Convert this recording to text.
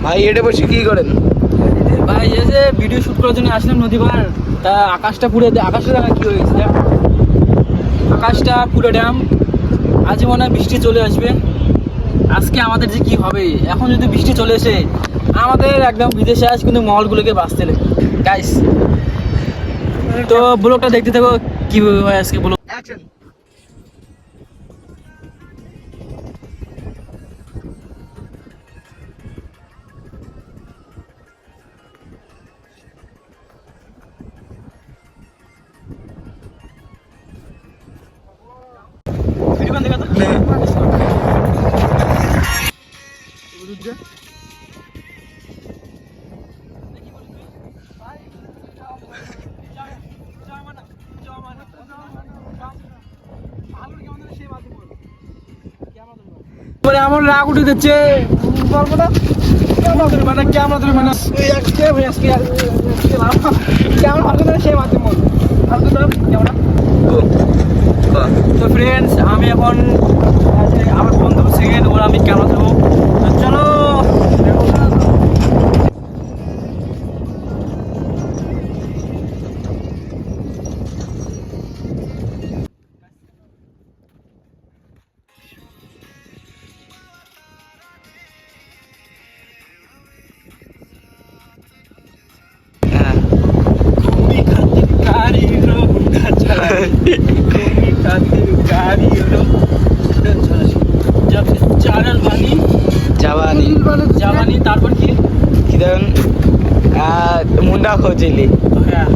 ভাই এটা বসে কি করেন? ভাই এই যে ভিডিও শুট করার জন্য আসলাম নদী পার, তা আকাশটা পুরো আকাশটা দেখা কি হয়ে গেছে, আকাশটা পুরো ড্যাম। আজই মনে হয় বৃষ্টি চলে আসবে। আজকে আমাদের যে কি হবে, এখন যদি বৃষ্টি চলে এসে আমাদের একদম বিদেশে আজ কিন্তু মহলগুলোকে বাঁচতে লাগে গাইস। তো ব্লগটা দেখতে থাকো কি হয় আজকে ব্লগ। অ্যাকশন। আমার রাগ উঠে যাচ্ছে গল্পটা মানে কেমন ধরে মানে কেমন ভালো ধরে সেই মাধ্যমে তো ফ্রেন্ডস আমি এখন আমার বন্ধু সেকেন্ড ওরা আমি কেমন দেবো চলো। জাবানি তারপর কি কি দেন মুন্ডা খোঁজিলি। হ্যাঁ